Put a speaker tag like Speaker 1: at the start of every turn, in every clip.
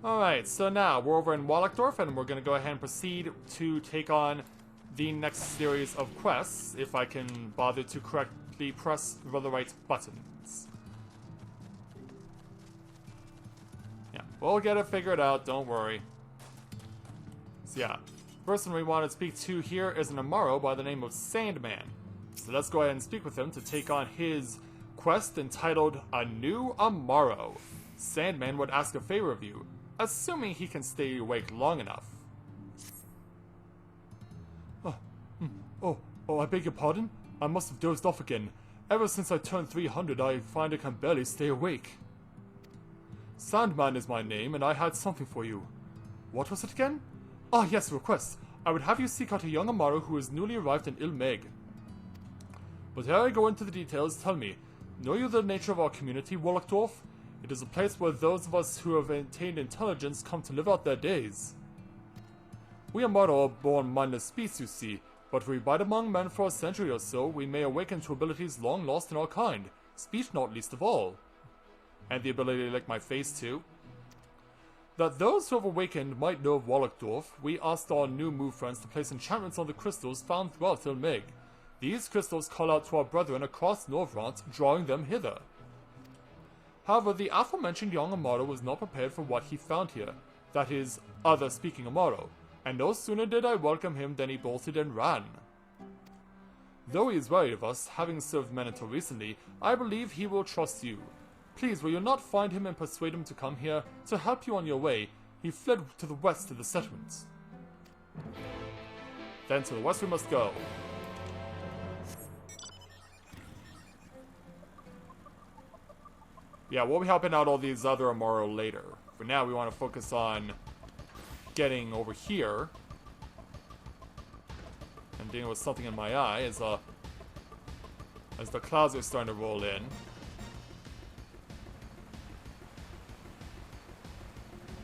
Speaker 1: Alright, so now we're over in Wallachdorf and we're going to go ahead and proceed to take on the next series of quests, if I can bother to correctly press the right buttons. Yeah, we'll get it figured out, don't worry. So yeah, the person we want to speak to here is an Amaro by the name of Sandman. So let's go ahead and speak with him to take on his quest entitled A New Amaro. Sandman would ask a favor of you, assuming he can stay awake long enough. Oh, I beg your pardon? I must have dozed off again. Ever since I turned 300, I find I can barely stay awake. Sandman is my name, and I had something for you. What was it again? Ah, yes, a request. I would have you seek out a young Amaro who is newly arrived in Ilmeg. But ere I go into the details, tell me, know you the nature of our community, Wallachdorf? It is a place where those of us who have attained intelligence come to live out their days. We Amaro are born mindless beasts, you see, but if we bide among men for a century or so, we may awaken to abilities long lost in our kind, speech not least of all. And the ability to lick my face too. That those who have awakened might know of Wallachdorf, we asked our new move friends to place enchantments on the crystals found throughout Ilmeg. These crystals call out to our brethren across Norvrant, drawing them hither. However, the aforementioned young Amaro was not prepared for what he found here, that is, other-speaking Amaro, and no sooner did I welcome him than he bolted and ran. Though he is wary of us, having served men until recently, I believe he will trust you. Please, will you not find him and persuade him to come here, to help you on your way? He fled to the west of the settlements. Then to the west we must go. Yeah, we'll be helping out all these other Amaro later. For now, we want to focus on getting over here. And dealing with something in my eye as the clouds are starting to roll in.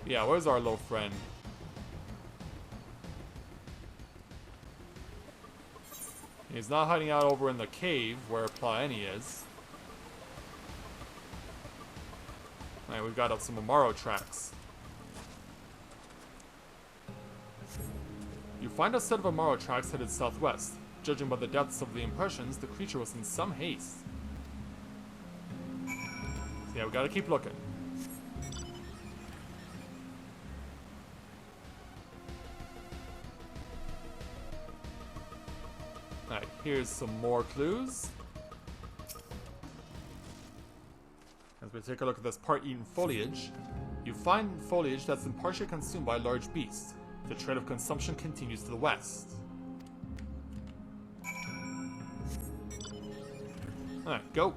Speaker 1: Yeah, where's our little friend? He's not hiding out over in the cave where Pliny is. Alright, we've got up some Amaro tracks. You find a set of Amaro tracks headed southwest. Judging by the depths of the impressions, the creature was in some haste. So yeah, we gotta keep looking. Alright, here's some more clues. As we take a look at this part-eaten foliage, you find foliage that's been partially consumed by a large beast. The trend of consumption continues to the west. Alright, go!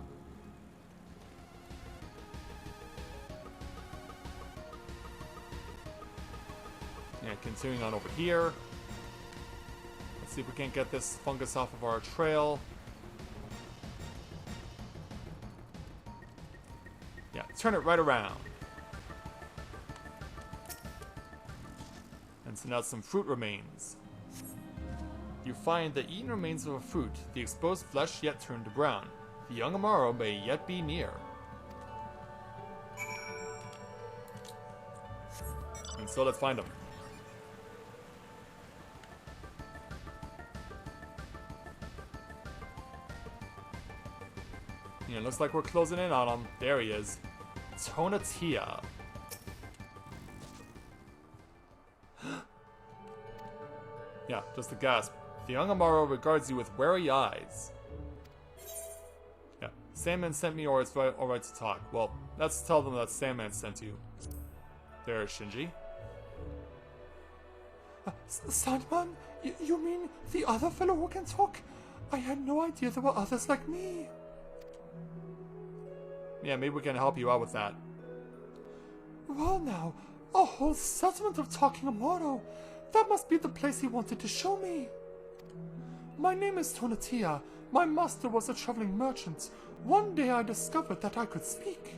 Speaker 1: Yeah, continuing on over here. Let's see if we can't get this fungus off of our trail. Yeah, turn it right around. And send out some fruit remains. You find the eaten remains of a fruit, the exposed flesh yet turned to brown. The young Amaro may yet be near. And so let's find him. Yeah, looks like we're closing in on him. There he is. Tonatia. Yeah, just a gasp. The young Amaro regards you with wary eyes. Yeah, Sandman sent me, or it's alright to talk. Well, let's tell them that Sandman sent you. There, Shinji.
Speaker 2: Sandman? You mean the other fellow who can talk? I had no idea there were others like me.
Speaker 1: Yeah, maybe we can help you out with that.
Speaker 2: Well now, a whole settlement of talking Amaro. That must be the place he wanted to show me. My name is Tonatia. My master was a traveling merchant. One day I discovered that I could speak.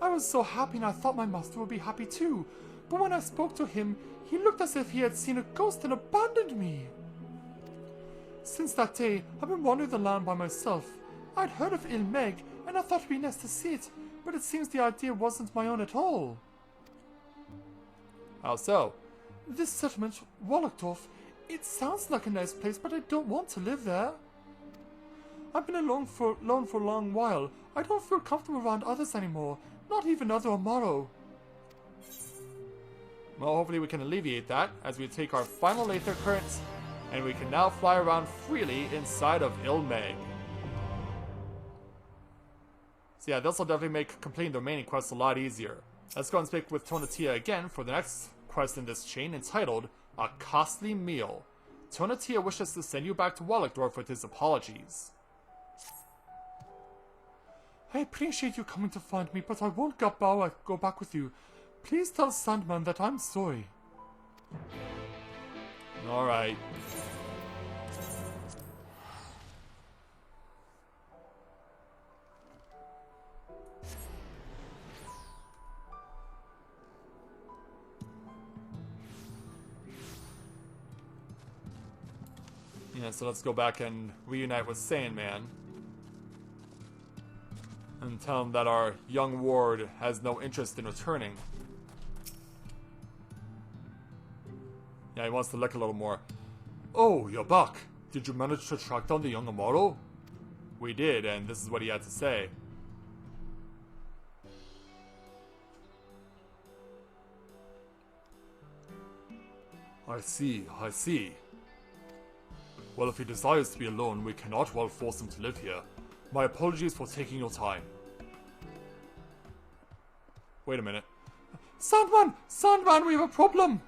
Speaker 2: I was so happy and I thought my master would be happy too. But when I spoke to him, he looked as if he had seen a ghost and abandoned me. Since that day, I've been wandering the land by myself. I'd heard of Ilmeg, and I thought it'd be nice to see it, but it seems the idea wasn't my own at all.
Speaker 1: How so?
Speaker 2: This settlement, Wallachdorf, it sounds like a nice place, but I don't want to live there. I've been alone for a long while. I don't feel comfortable around others anymore, not even other Amaro.
Speaker 1: Well, hopefully we can alleviate that as we take our final Aether Current, and we can now fly around freely inside of Ilmeg. So yeah, this will definitely make completing the remaining quests a lot easier. Let's go and speak with Tonatia again for the next quest in this chain, entitled A Costly Meal. Tonatia wishes to send you back to Wallachdorf with his apologies.
Speaker 2: I appreciate you coming to find me, but I won't go back with you. Please tell Sandman that I'm sorry.
Speaker 1: Alright. Yeah, so let's go back and reunite with Sandman. And tell him that our young ward has no interest in returning. Yeah, he wants to lick a little more.
Speaker 2: Oh, you're back. Did you manage to track down the young Amaro?
Speaker 1: We did, and this is what he had to say.
Speaker 2: I see. Well, if he desires to be alone, we cannot well force him to live here. My apologies for taking your time.
Speaker 1: Wait a minute.
Speaker 2: Sandman, we have a problem!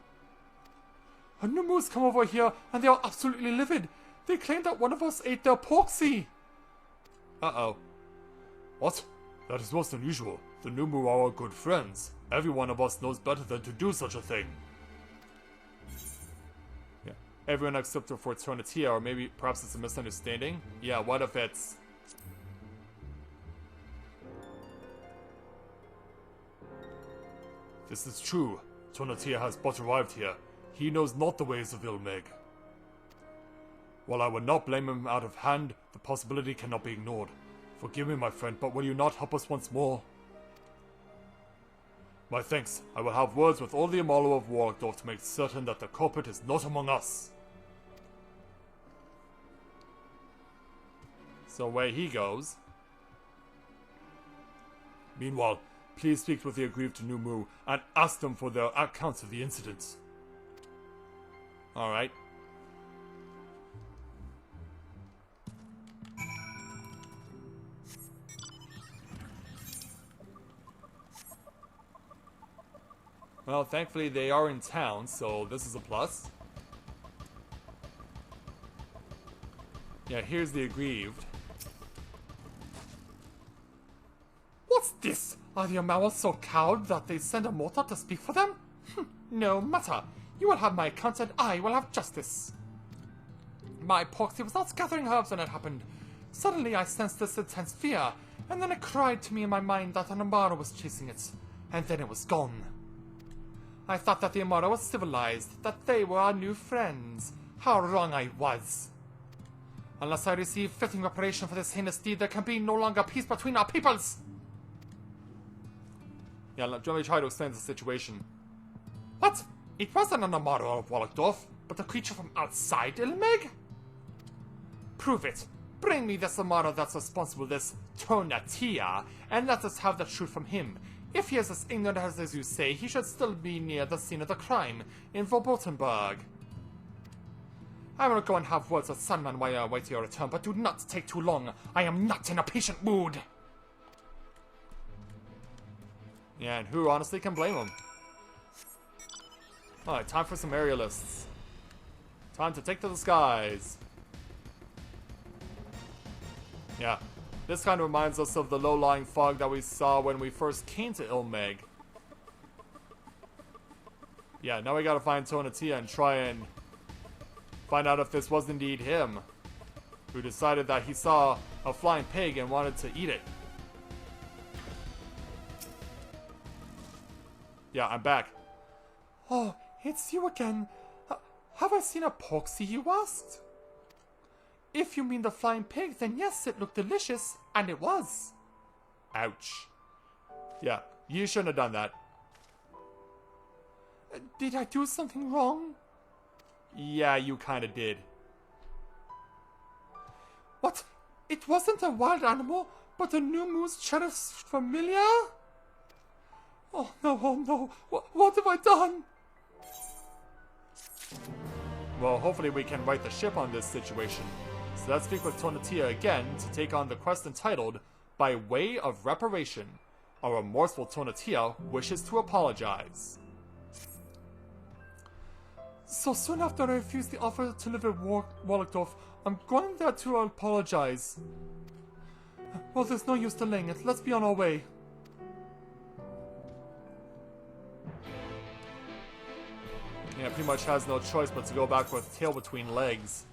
Speaker 2: A new moose come over here, and they are absolutely livid. They claim that one of us ate their porksy.
Speaker 1: Uh-oh.
Speaker 2: What? That is most unusual. The Numu are our good friends. Every one of us knows better than to do such a thing.
Speaker 1: Yeah. Everyone except for Tonatia, or maybe perhaps it's a misunderstanding? Yeah, what if it's...
Speaker 2: This is true. Tonatia has but arrived here. He knows not the ways of Ilmeg. While I would not blame him out of hand, the possibility cannot be ignored. Forgive me, my friend, but will you not help us once more? My thanks. I will have words with all the Amaro of Wallachdorf to make certain that the culprit is not among us.
Speaker 1: So away he goes.
Speaker 2: Meanwhile, please speak with the aggrieved Numu and ask them for their accounts of the incidents.
Speaker 1: Alright. Well, thankfully they are in town, so this is a plus. Yeah, here's the aggrieved.
Speaker 2: What's this? Are the Amaro so cowed that they send a mortar to speak for them? No matter. You will have my account and I will have justice. My porksy was out gathering herbs when it happened. Suddenly I sensed this intense fear, and then it cried to me in my mind that an Amaro was chasing it, and then it was gone. I thought that the Amaro was civilized, that they were our new friends. How wrong I was. Unless I receive fitting reparation for this heinous deed, there can be no longer peace between our peoples.
Speaker 1: Yeah, let me try to explain the situation.
Speaker 2: What? It wasn't an Amaro of Wallachdorf, but a creature from outside Ilmeg? Prove it. Bring me this Amaro that's responsible, this Tonatia, and let us have the truth from him. If he is as ignorant as you say, he should still be near the scene of the crime, in Verbotenburg. I will go and have words with Sandman while I await your return, but do not take too long. I am not in a patient mood.
Speaker 1: Yeah, and who honestly can blame him? Alright, time for some aerialists. Time to take to the skies. Yeah, this kind of reminds us of the low-lying fog that we saw when we first came to Ilmeg. Yeah, now we gotta find Tonatia and try and find out if this was indeed him, who decided that he saw a flying pig and wanted to eat it. Yeah, I'm back.
Speaker 2: Oh, it's you again. Have I seen a porksy, you asked? If you mean the flying pig, then yes, it looked delicious, and it was.
Speaker 1: Ouch. Yeah, you shouldn't have done that.
Speaker 2: Did I do something wrong?
Speaker 1: Yeah, you kinda did.
Speaker 2: What? It wasn't a wild animal, but a new moose cherished familiar? Oh no. What have I done?
Speaker 1: Well, hopefully we can right the ship on this situation. So let's speak with Tonatia again to take on the quest entitled By Way of Reparation. Our remorseful Tonatia wishes to apologize.
Speaker 2: So soon after I refused the offer to live at Wallachdorf, I'm going there to apologize. Well, there's no use delaying it. Let's be on our way.
Speaker 1: Yeah, pretty much has no choice but to go back with tail between legs.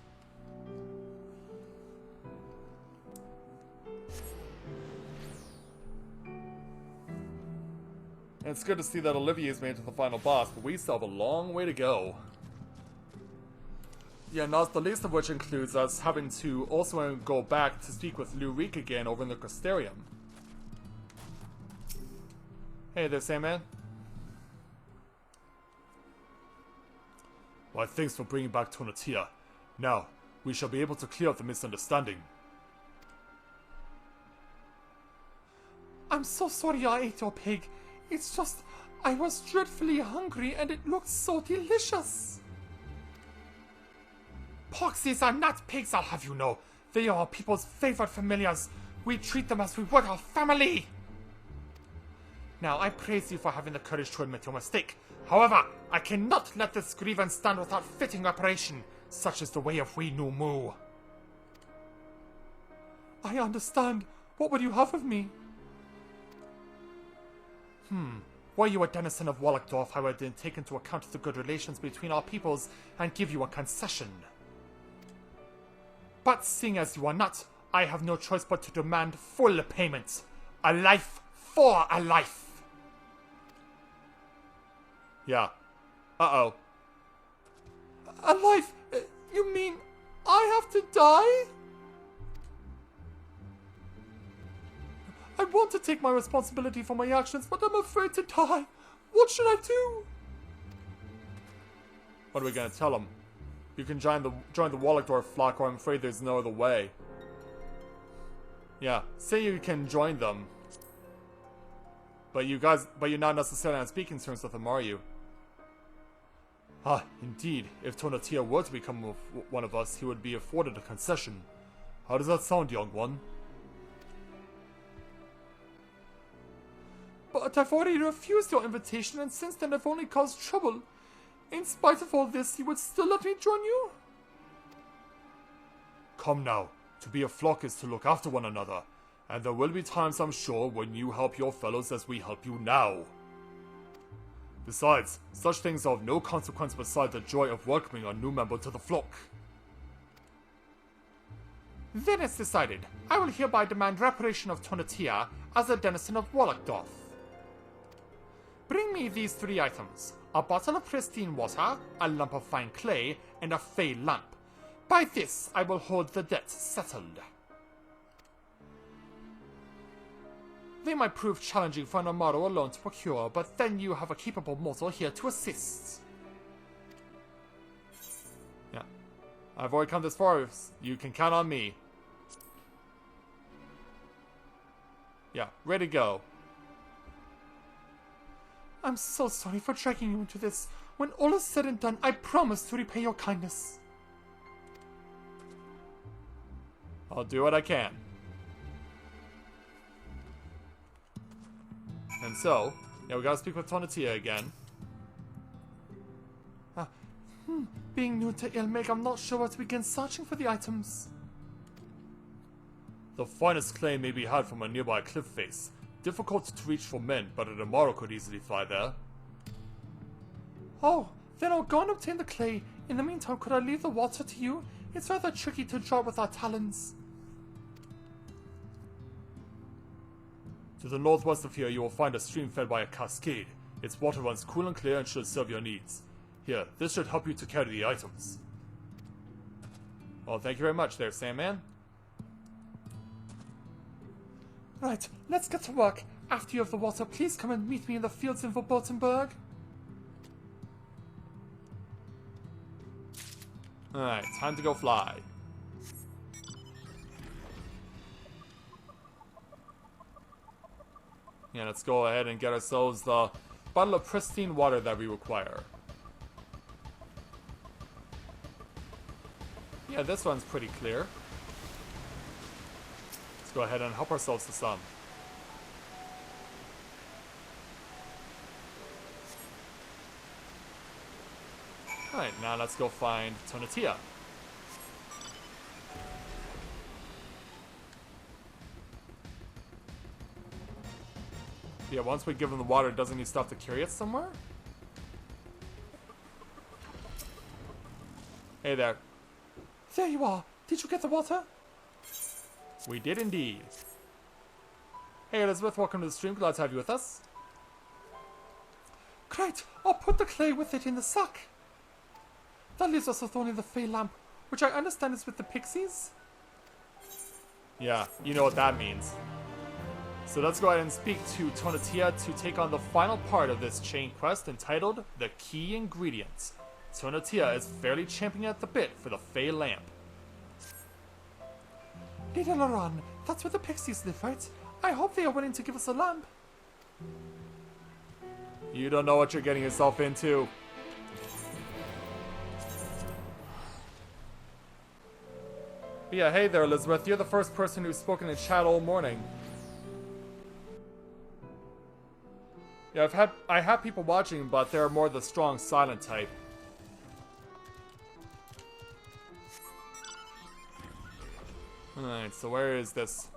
Speaker 1: And it's good to see that Olivier's made it to the final boss, but we still have a long way to go. Yeah, not the least of which includes us having to also go back to speak with Lurik again over in the Crystarium. Hey there, Sandman. Why, thanks for bringing back Tonatia. Now, we shall be able to clear up the misunderstanding.
Speaker 2: I'm so sorry I ate your pig. It's just, I was dreadfully hungry and it looked so delicious. Poxies are not pigs, I'll have you know. They are people's favorite familiars. We treat them as we would our family. Now, I praise you for having the courage to admit your mistake. However, I cannot let this grievance stand without fitting reparation. Such is the way of we new moo. I understand. What would you have of me? Were you a denizen of Wallachdorf, I would then take into account the good relations between our peoples and give you a concession. But seeing as you are not, I have no choice but to demand full payment. A life for a life.
Speaker 1: Yeah. Uh-oh.
Speaker 2: A life? You mean I have to die? I want to take my responsibility for my actions, but I'm afraid to die. What should I do?
Speaker 1: What are we gonna tell him? You can join the Wallachdorf flock, or I'm afraid there's no other way. Yeah, say you can join them. But you're not necessarily on speaking terms with them, are you? Ah, indeed. If Tonatia were to become one of us, he would be afforded a concession. How does that sound, young one?
Speaker 2: But I've already refused your invitation, and since then I've only caused trouble. In spite of all this, you would still let me join you?
Speaker 1: Come now. To be a flock is to look after one another. And there will be times, I'm sure, when you help your fellows as we help you now. Besides, such things are of no consequence beside the joy of welcoming a new member to the flock.
Speaker 2: Then it's decided. I will hereby demand reparation of Tonatia as a denizen of Wallachdorf. Bring me these 3 items. A bottle of pristine water, a lump of fine clay, and a fey lamp. By this, I will hold the debt settled. They might prove challenging for an Amaro alone to procure, but then you have a capable mortal here to assist.
Speaker 1: Yeah. I've already come this far. You can count on me. Yeah, ready to go.
Speaker 2: I'm so sorry for dragging you into this. When all is said and done, I promise to repay your kindness.
Speaker 1: I'll do what I can. And so, yeah, we gotta speak with Tonatia again.
Speaker 2: Being new to Ilmig, I'm not sure where to begin searching for the items.
Speaker 1: The finest clay may be had from a nearby cliff face. Difficult to reach for men, but an Amaro could easily fly there.
Speaker 2: Oh, then I'll go and obtain the clay. In the meantime, could I leave the water to you? It's rather tricky to draw with our talons.
Speaker 1: To the northwest of here, you will find a stream fed by a cascade. Its water runs cool and clear and should serve your needs. Here, this should help you to carry the items. Well, thank you very much there, Sandman.
Speaker 2: Right, let's get to work. After you have the water, please come and meet me in the fields in Verbotenberg.
Speaker 1: Alright, time to go fly. Yeah, let's go ahead and get ourselves the bottle of pristine water that we require. Yeah, this one's pretty clear. Let's go ahead and help ourselves to some. Alright, now let's go find Tonatia. Yeah, once we give him the water, doesn't he still have to carry it somewhere? Hey there.
Speaker 2: There you are. Did you get the water?
Speaker 1: We did indeed. Hey Elizabeth, welcome to the stream. Glad to have you with us.
Speaker 2: Great. I'll put the clay with it in the sack. That leaves us with only the Fey lamp, which I understand is with the pixies.
Speaker 1: Yeah, you know what that means. So let's go ahead and speak to Tonatia to take on the final part of this chain quest entitled The Key Ingredient. Tonatia is fairly champing at the bit for the Fey lamp.
Speaker 2: Leader Laran, that's where the pixies live, right? I hope they are willing to give us a lamp.
Speaker 1: You don't know what you're getting yourself into. But yeah, hey there Elizabeth, you're the first person who's spoken in chat all morning. Yeah, I have people watching, but they're more the strong silent type. Alright, so where is this?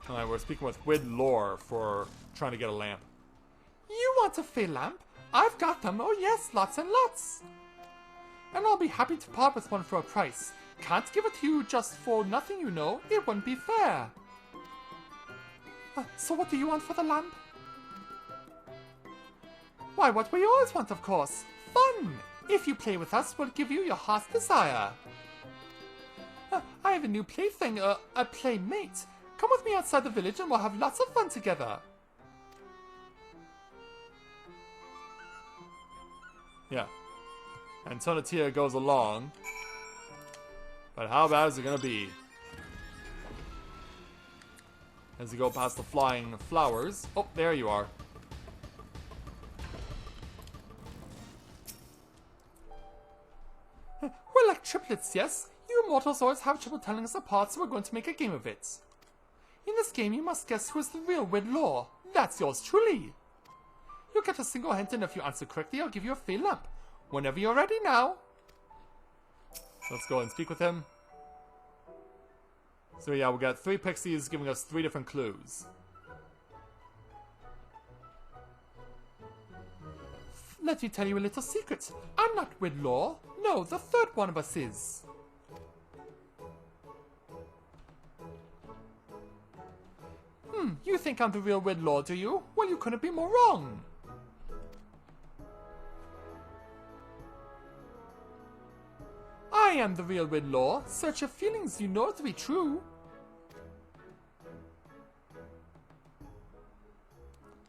Speaker 1: Alright, we're speaking with Wid Lore for trying to get a lamp.
Speaker 2: You want a Fey lamp? I've got them, oh yes, lots and lots. And I'll be happy to part with one for a price. Can't give it to you just for nothing, you know. It wouldn't be fair. So what do you want for the lamp? Why, what we always want, of course. Fun! If you play with us, we'll give you your heart's desire. I have a new plaything, a playmate. Come with me outside the village and we'll have lots of fun together.
Speaker 1: Yeah. And Tonatia goes along. But how bad is it gonna be? As you go past the flying flowers. Oh, there you are.
Speaker 2: We're like triplets, yes? You mortals always have trouble telling us apart, so we're going to make a game of it. In this game, you must guess who is the real Wid Lore. That's yours truly. You'll get a single hint, and if you answer correctly, I'll give you a Fey lamp. Whenever you're ready now.
Speaker 1: Let's go and speak with him. So yeah, we got 3 pixies giving us 3 different clues.
Speaker 2: Let me tell you a little secret. I'm not Wid Lore. No, the third one of us is. You think I'm the real Wid Lore, do you? Well, you couldn't be more wrong. I am the real Wid Lore. Search your feelings, you know it to be true.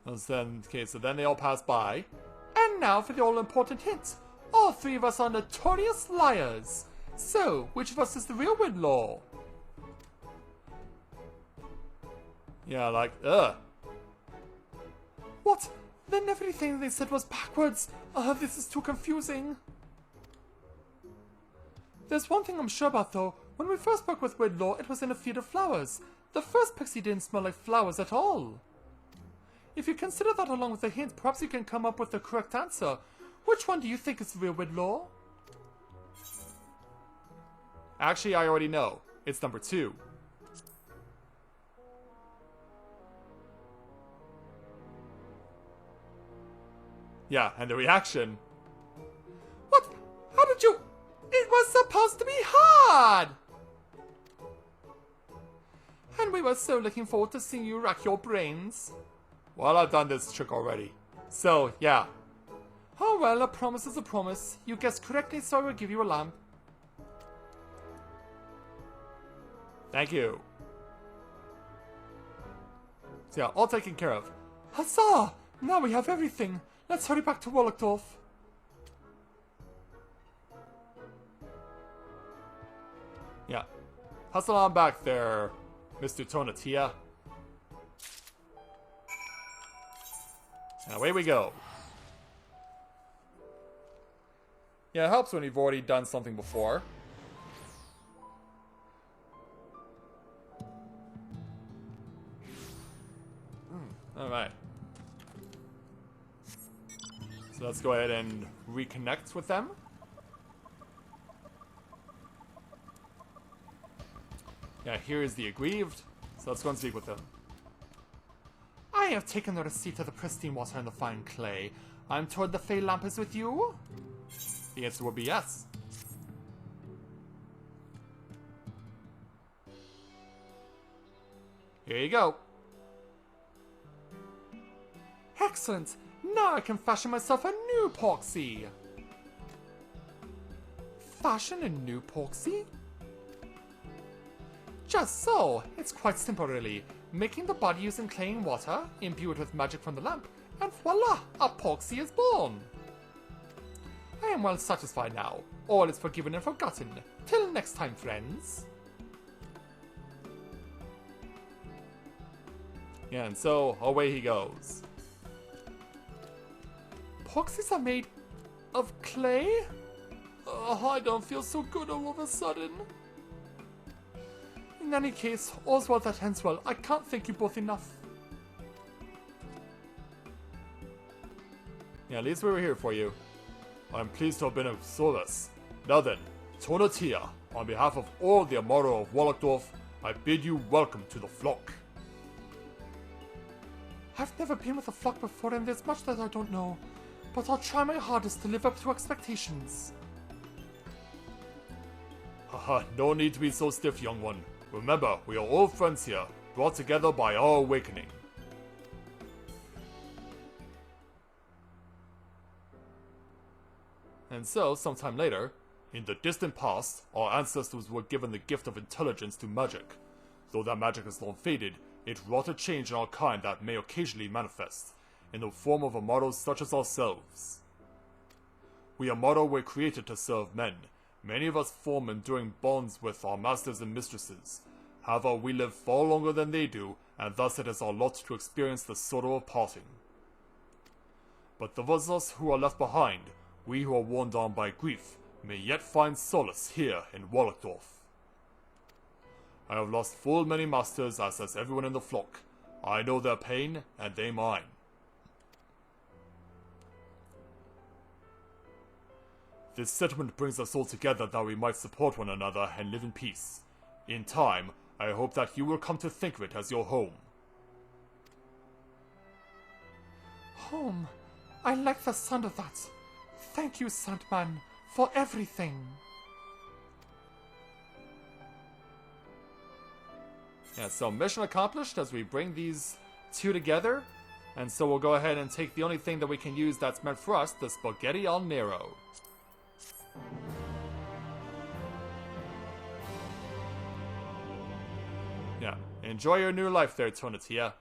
Speaker 1: Okay, so then they all pass by.
Speaker 2: And now for the all-important hint. All 3 of us are notorious liars. So, which of us is the real Wid Lore?
Speaker 1: Yeah, like, ugh.
Speaker 2: What? Then everything they said was backwards. This is too confusing. There's one thing I'm sure about though. When we first spoke with Wid Lore, it was in a field of flowers. The first pixie didn't smell like flowers at all. If you consider that along with the hint, perhaps you can come up with the correct answer. Which one do you think is the real Wid Lore?
Speaker 1: Actually, I already know. It's number 2. Yeah, and the reaction.
Speaker 2: What? How did you... It was supposed to be hard! And we were so looking forward to seeing you rack your brains.
Speaker 1: Well, I've done this trick already. So, yeah.
Speaker 2: Oh well, a promise is a promise. You guessed correctly, so I will give you a lamp.
Speaker 1: Thank you. So yeah, all taken care of.
Speaker 2: Huzzah! Now we have everything. Let's hurry back to Wallachdorf.
Speaker 1: Yeah. Hustle on back there, Mr. Tonatia. And away we go. Yeah, it helps when you've already done something before. Alright. So let's go ahead and reconnect with them. Yeah, here is the aggrieved. So let's go and speak with them.
Speaker 2: I have taken the receipt of the pristine water and the fine clay. I'm told the Fey lamp is with you?
Speaker 1: The answer would be yes. Here you go.
Speaker 2: Excellent! Now I can fashion myself a new proxy! Fashion a new proxy? Just so! It's quite simple really. Making the body using clay and water, imbue it with magic from the lamp, and voila! A proxy is born! I am well satisfied now. All is forgiven and forgotten. Till next time, friends!
Speaker 1: Yeah, and so away he goes.
Speaker 2: Proxies are made of clay? I don't feel so good all of a sudden. In any case, all's well that ends well. I can't thank you both enough.
Speaker 1: Yeah, at least we were here for you. I'm pleased to have been of service. Now then, Tonatia, on behalf of all the Amaro of Wallachdorf, I bid you welcome to the flock.
Speaker 2: I've never been with a flock before and there's much that I don't know. But I'll try my hardest to live up to expectations.
Speaker 1: Haha, no need to be so stiff, young one. Remember, we are all friends here, brought together by our awakening. And so, sometime later, in the distant past, our ancestors were given the gift of intelligence to magic. Though that magic is long faded, it wrought a change in our kind that may occasionally manifest, in the form of Amaros such as ourselves. We Amaro were created to serve men. Many of us form enduring bonds with our masters and mistresses. However, we live far longer than they do, and thus it is our lot to experience the sorrow of parting. But those of us who are left behind, we who are worn down by grief, may yet find solace here in Wallachdorf. I have lost full many masters, as has everyone in the flock. I know their pain, and they mine. This settlement brings us all together that we might support one another and live in peace. In time, I hope that you will come to think of it as your home.
Speaker 2: Home. I like the sound of that. Thank you, Sandman, for everything.
Speaker 1: Yeah, so mission accomplished as we bring these two together. And so we'll go ahead and take the only thing that we can use that's meant for us, the spaghetti al Nero. Yeah, enjoy your new life there, Tonatia.